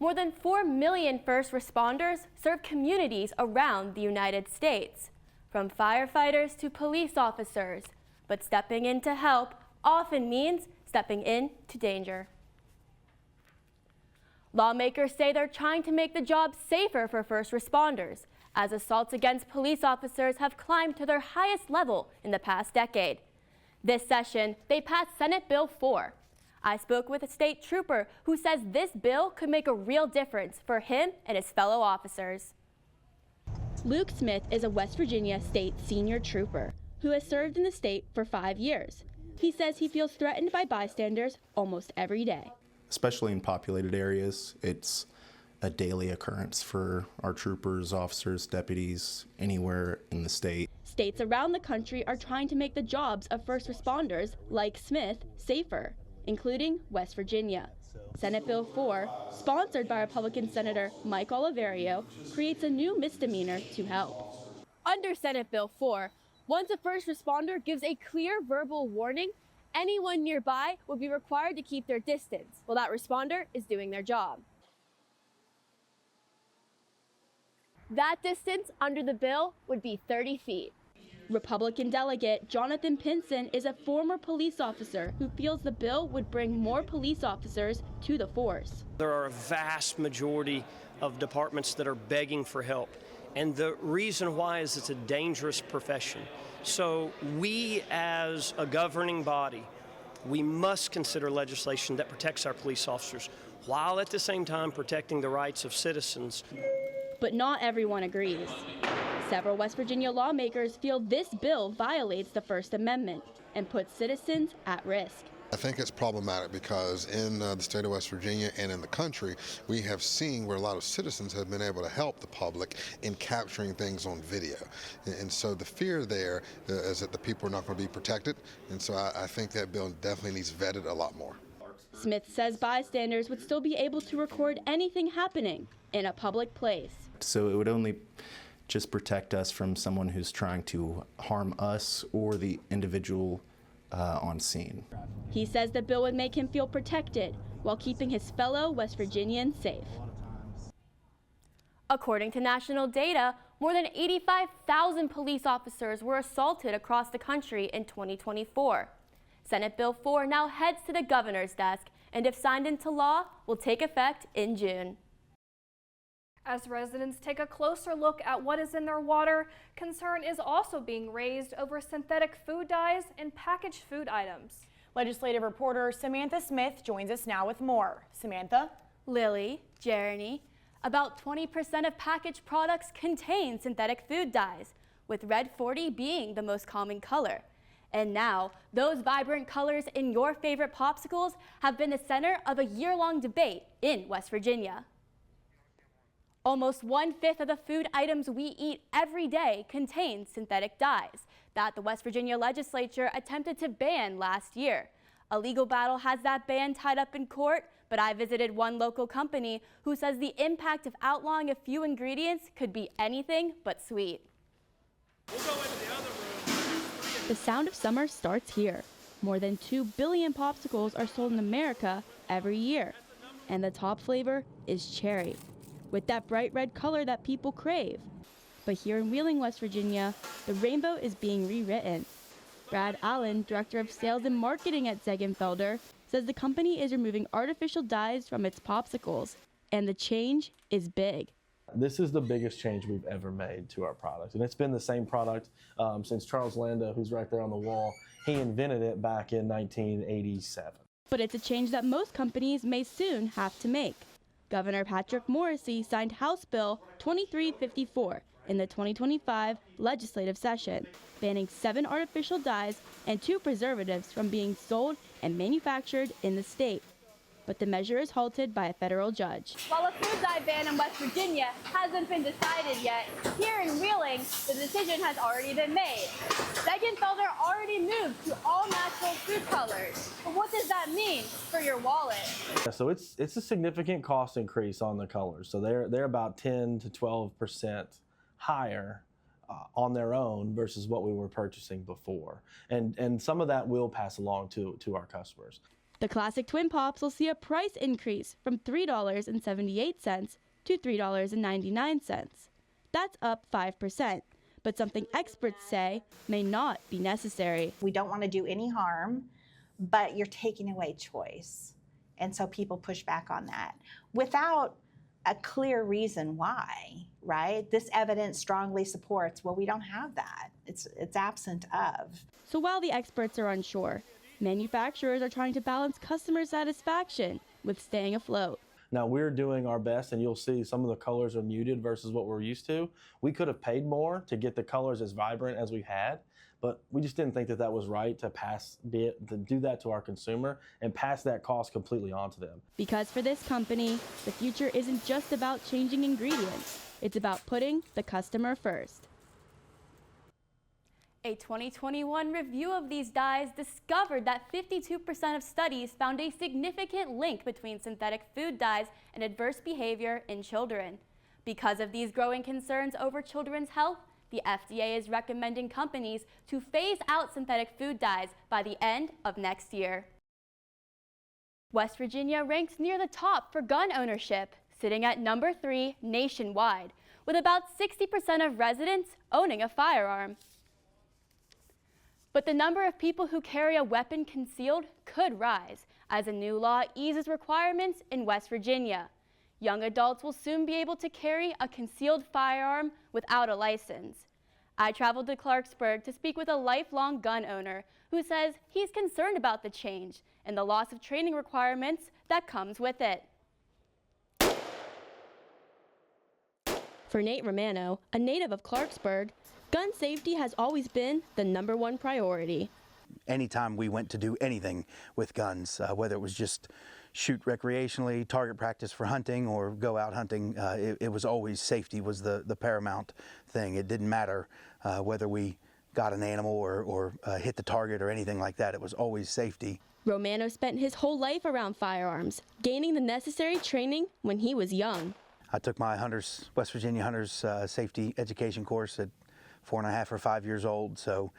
More than 4 million first responders serve communities around the United States, from firefighters to police officers. But stepping in to help often means stepping into danger. Lawmakers say they're trying to make the job safer for first responders, as assaults against police officers have climbed to their highest level in the past decade. This session, they passed Senate Bill 4. I spoke with a state trooper who says this bill could make a real difference for him and his fellow officers. Luke Smith is a West Virginia state senior trooper who has served in the state for 5 years. He says he feels threatened by bystanders almost every day. Especially in populated areas, it's a daily occurrence for our troopers, officers, deputies, anywhere in the state. States around the country are trying to make the jobs of first responders like Smith safer, including West Virginia. Senate Bill 4, sponsored by Republican Senator Mike Oliverio, creates a new misdemeanor to help. Under Senate Bill 4, once a first responder gives a clear verbal warning, anyone nearby will be required to keep their distance while that responder is doing their job. That distance under the bill would be 30 feet. Republican delegate Jonathan Pinson is a former police officer who feels the bill would bring more police officers to the force. There are a vast majority of departments that are begging for help. And the reason why is it's a dangerous profession. So we as a governing body, we must consider legislation that protects our police officers while at the same time protecting the rights of citizens. But not everyone agrees. Several West Virginia lawmakers feel this bill violates the First Amendment and puts citizens at risk. I think it's problematic because in the state of West Virginia and in the country, we have seen where a lot of citizens have been able to help the public in capturing things on video. And so the fear there is that the people are not going to be protected. And so I think that bill definitely needs vetted a lot more. Smith says bystanders would still be able to record anything happening in a public place. So it would only just protect us from someone who's trying to harm us or the individual on scene. He says the bill would make him feel protected while keeping his fellow West Virginians safe. According to national data, more than 85,000 police officers were assaulted across the country in 2024. Senate Bill 4 now heads to the governor's desk, and if signed into law, will take effect in June. As residents take a closer look at what is in their water, concern is also being raised over synthetic food dyes and packaged food items. Legislative reporter Samantha Smith joins us now with more. Samantha? Lily, Jeremy, about 20% of packaged products contain synthetic food dyes, with red 40 being the most common color. And now, those vibrant colors in your favorite popsicles have been the center of a year-long debate in West Virginia. Almost 1/5 of the food items we eat every day contain synthetic dyes that the West Virginia legislature attempted to ban last year. A legal battle has that ban tied up in court, but I visited one local company who says the impact of outlawing a few ingredients could be anything but sweet. We'll go into the other room. The sound of summer starts here. More than 2 billion popsicles are sold in America every year, and the top flavor is cherry, with that bright red color that people crave. But here in Wheeling, West Virginia, the rainbow is being rewritten. Brad Allen, Director of Sales and Marketing at Zegenfelder, says the company is removing artificial dyes from its popsicles, and the change is big. This is the biggest change we've ever made to our product, and it's been the same product since Charles Lando, who's right there on the wall, he invented it back in 1987. But it's a change that most companies may soon have to make. Governor Patrick Morrisey signed House Bill 2354 in the 2025 legislative session, banning 7 artificial dyes and 2 preservatives from being sold and manufactured in the state. But the measure is halted by a federal judge. While a food dye ban in West Virginia hasn't been decided yet, here in Wheeling, the decision has already been made. Zegenfelder already moved to all natural food colors. But what does that mean for your wallet? So it's a significant cost increase on the colors. So they're about 10 to 12% higher on their own versus what we were purchasing before. And some of that will pass along to our customers. The classic Twin Pops will see a price increase from $3.78 to $3.99. That's up 5%, but something experts say may not be necessary. We don't want to do any harm, but you're taking away choice. And so people push back on that without a clear reason why, right? This evidence strongly supports, well, we don't have that. It's absent of. So while the experts are unsure, manufacturers are trying to balance customer satisfaction with staying afloat. Now we're doing our best, and you'll see some of the colors are muted versus what we're used to. We could have paid more to get the colors as vibrant as we had, but we just didn't think that that was right to do that to our consumer and pass that cost completely on to them. Because for this company, the future isn't just about changing ingredients. It's about putting the customer first. A 2021 review of these dyes discovered that 52% of studies found a significant link between synthetic food dyes and adverse behavior in children. Because of these growing concerns over children's health, the FDA is recommending companies to phase out synthetic food dyes by the end of next year. West Virginia ranks near the top for gun ownership, sitting at number 3 nationwide, with about 60% of residents owning a firearm. But the number of people who carry a weapon concealed could rise as a new law eases requirements in West Virginia. Young adults will soon be able to carry a concealed firearm without a license. I traveled to Clarksburg to speak with a lifelong gun owner who says he's concerned about the change and the loss of training requirements that comes with it. For Nate Romano, a native of Clarksburg, gun safety has always been the #1 priority. Anytime we went to do anything with guns, whether it was just shoot recreationally, target practice for hunting, or go out hunting, it was always safety was the paramount thing. It didn't matter whether we got an animal or hit the target or anything like that. It was always safety. Romano spent his whole life around firearms, gaining the necessary training when he was young. I took my West Virginia Hunters Safety Education course at 4.5 or 5 years old, so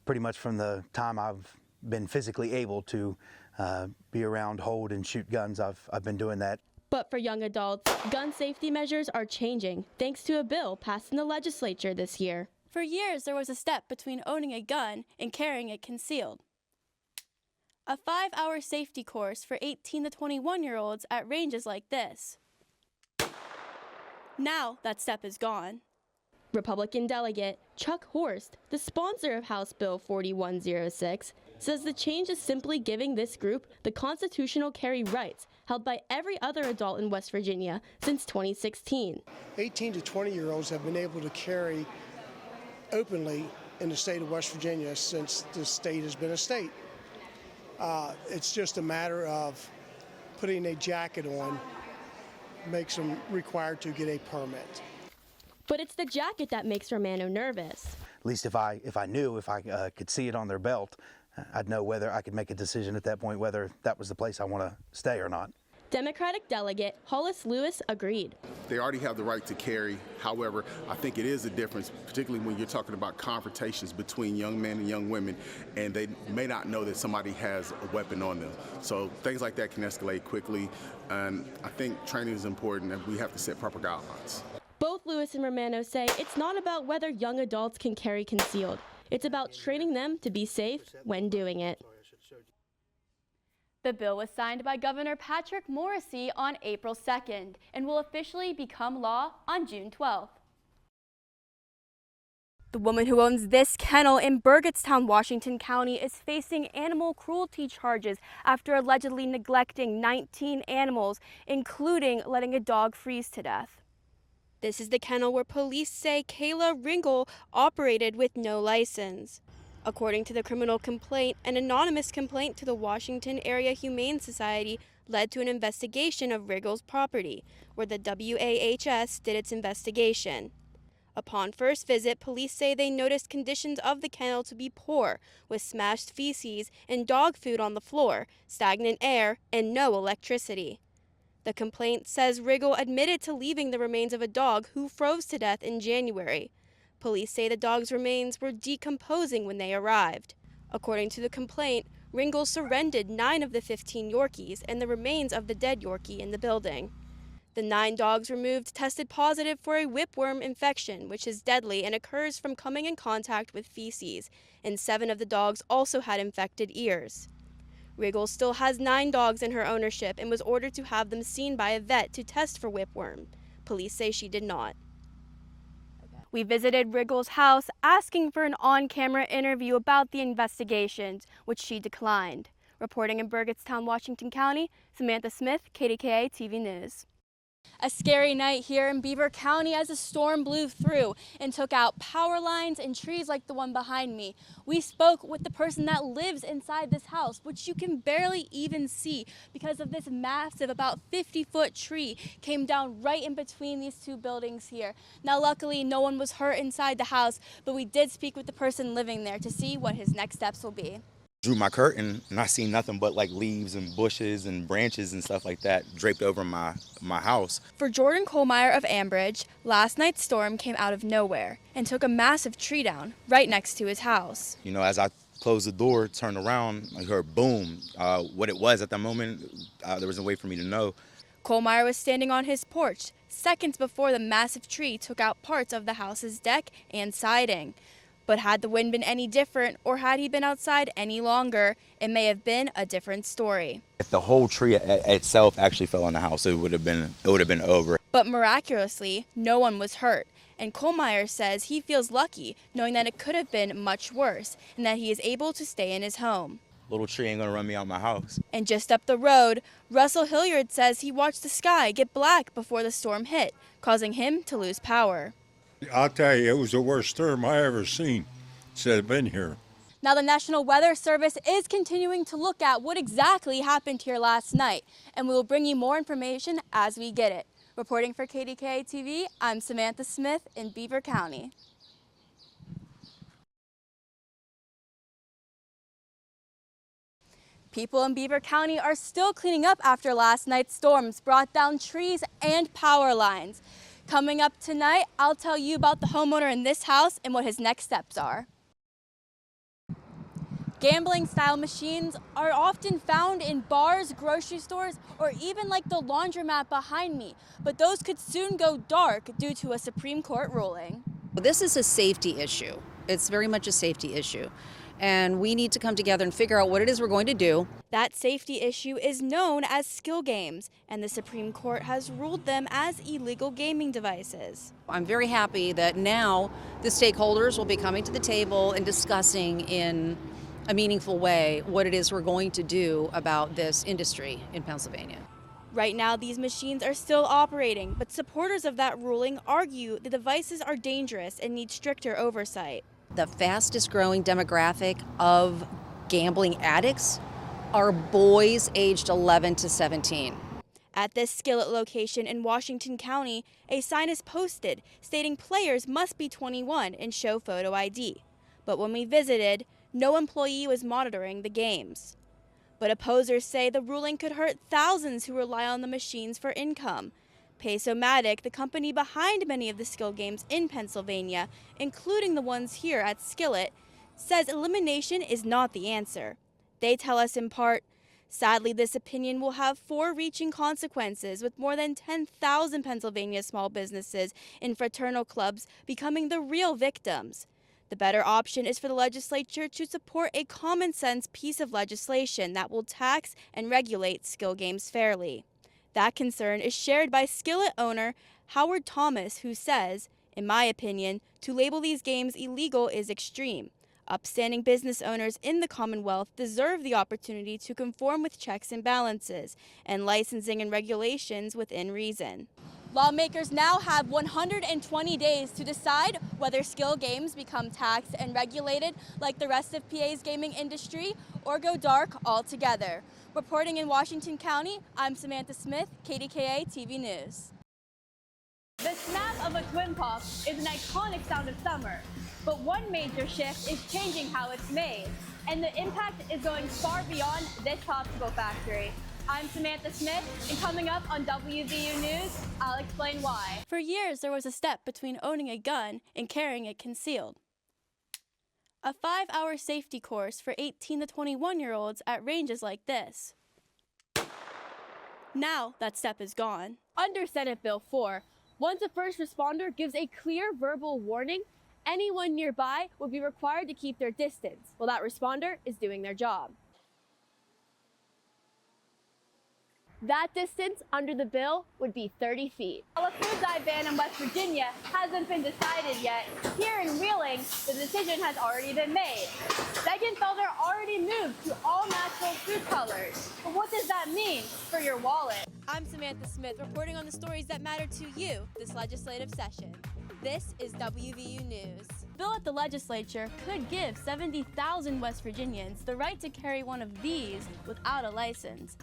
pretty much from the time I've been physically able to be around, hold, and shoot guns, I've been doing that. But for young adults, gun safety measures are changing thanks to a bill passed in the legislature this year. For years, there was a step between owning a gun and carrying it concealed. A 5-hour safety course for 18 to 21-year-olds at ranges like this. Now that step is gone. Republican delegate Chuck Horst, the sponsor of House Bill 4106, says the change is simply giving this group the constitutional carry rights held by every other adult in West Virginia since 2016. 18 to 20-year-olds have been able to carry openly in the state of West Virginia since the state has been a state. It's just a matter of putting a jacket on makes them required to get a permit. But it's the jacket that makes Romano nervous. At least if I knew, if I could see it on their belt, I'd know whether I could make a decision at that point whether that was the place I want to stay or not. Democratic delegate Hollis Lewis agreed. They already have the right to carry. However, I think it is a difference, particularly when you're talking about confrontations between young men and young women, and they may not know that somebody has a weapon on them. So things like that can escalate quickly, and I think training is important, and we have to set proper guidelines. Both Lewis and Romano say it's not about whether young adults can carry concealed. It's about training them to be safe when doing it. The bill was signed by Governor Patrick Morrisey on April 2nd and will officially become law on June 12th. The woman who owns this kennel in Burgettstown, Washington County is facing animal cruelty charges after allegedly neglecting 19 animals, including letting a dog freeze to death. This is the kennel where police say Kayla Ringel operated with no license. According to the criminal complaint, an anonymous complaint to the Washington Area Humane Society led to an investigation of Ringel's property, where the WAHS did its investigation. Upon first visit, police say they noticed conditions of the kennel to be poor, with smashed feces and dog food on the floor, stagnant air, and no electricity. The complaint says Ringel admitted to leaving the remains of a dog who froze to death in January. Police say the dog's remains were decomposing when they arrived. According to the complaint, Ringgold surrendered 9 of the 15 Yorkies and the remains of the dead Yorkie in the building. The 9 dogs removed tested positive for a whipworm infection, which is deadly and occurs from coming in contact with feces, and 7 of the dogs also had infected ears. Ringgold still has 9 dogs in her ownership and was ordered to have them seen by a vet to test for whipworm. Police say she did not. We visited Ringgold's house asking for an on-camera interview about the investigations, which she declined. Reporting in Burgettstown, Washington County, Samantha Smith, KDKA-TV News. A scary night here in Beaver County as a storm blew through and took out power lines and trees like the one behind me. We spoke with the person that lives inside this house, which you can barely even see because of this massive, about 50-foot tree came down right in between these 2 buildings here. Now, luckily, no one was hurt inside the house, but we did speak with the person living there to see what his next steps will be. Drew my curtain and I seen nothing but like leaves and bushes and branches and stuff like that draped over my house. For Jordan Kohlmeyer of Ambridge, last night's storm came out of nowhere and took a massive tree down right next to his house. You know, as I closed the door, turned around, I heard boom. What it was at that moment, there was no way for me to know. Kohlmeyer was standing on his porch seconds before the massive tree took out parts of the house's deck and siding. But had the wind been any different, or had he been outside any longer, it may have been a different story. If the whole tree itself actually fell on the house, it would have been over. But miraculously, no one was hurt. And Kohlmeyer says he feels lucky knowing that it could have been much worse and that he is able to stay in his home. Little tree ain't gonna run me out my house. And just up the road, Russell Hilliard says he watched the sky get black before the storm hit, causing him to lose power. I'll tell you, it was the worst storm I ever seen since I've been here. Now, the National Weather Service is continuing to look at what exactly happened here last night, and we will bring you more information as we get it. Reporting for KDKA-TV, I'm Samantha Smith in Beaver County. People in Beaver County are still cleaning up after last night's storms brought down trees and power lines. Coming up tonight, I'll tell you about the homeowner in this house and what his next steps are. Gambling-style machines are often found in bars, grocery stores, or even like the laundromat behind me, but those could soon go dark due to a Supreme Court ruling. This is a safety issue. It's very much a safety issue. And we need to come together and figure out what it is we're going to do. That safety issue is known as skill games, and the Supreme Court has ruled them as illegal gaming devices. I'm very happy that now the stakeholders will be coming to the table and discussing in a meaningful way what it is we're going to do about this industry in Pennsylvania. Right now, these machines are still operating, but supporters of that ruling argue the devices are dangerous and need stricter oversight. The fastest growing demographic of gambling addicts are boys aged 11 to 17. At this Skillet location in Washington County, a sign is posted stating players must be 21 and show photo ID. But when we visited, no employee was monitoring the games. But opposers say the ruling could hurt thousands who rely on the machines for income. Pace-O-Matic, the company behind many of the skill games in Pennsylvania, including the ones here at Skillet, says elimination is not the answer. They tell us in part, sadly, this opinion will have far-reaching consequences, with more than 10,000 Pennsylvania small businesses and fraternal clubs becoming the real victims. The better option is for the legislature to support a common-sense piece of legislation that will tax and regulate skill games fairly. That concern is shared by Skillet owner Howard Thomas, who says, in my opinion, to label these games illegal is extreme. Upstanding business owners in the Commonwealth deserve the opportunity to conform with checks and balances and licensing and regulations within reason. Lawmakers now have 120 days to decide whether skill games become taxed and regulated like the rest of PA's gaming industry or go dark altogether. Reporting in Washington County, I'm Samantha Smith, KDKA-TV News. The snap of a twin pop is an iconic sound of summer, but one major shift is changing how it's made, and the impact is going far beyond this popsicle factory. I'm Samantha Smith, and coming up on WVU News, I'll explain why. For years, there was a step between owning a gun and carrying it concealed. A 5-hour safety course for 18 to 21-year-olds at ranges like this. Now that step is gone. Under Senate Bill 4, once a first responder gives a clear verbal warning, anyone nearby would be required to keep their distance while that responder is doing their job. That distance under the bill would be 30 feet. While a food dye ban in West Virginia hasn't been decided yet, here in Wheeling, the decision has already been made. Felder already moved to all natural food colors. But what does that mean for your wallet? I'm Samantha Smith, reporting on the stories that matter to you this legislative session. This is WVU News. Bill at the legislature could give 70,000 West Virginians the right to carry one of these without a license.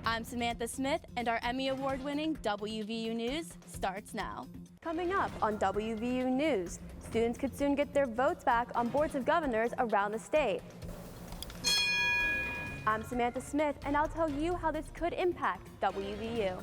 I'm Samantha Smith, and our Emmy Award-winning WVU News starts now. Coming up on WVU News, students could soon get their votes back on boards of governors around the state. I'm Samantha Smith, and I'll tell you how this could impact WVU.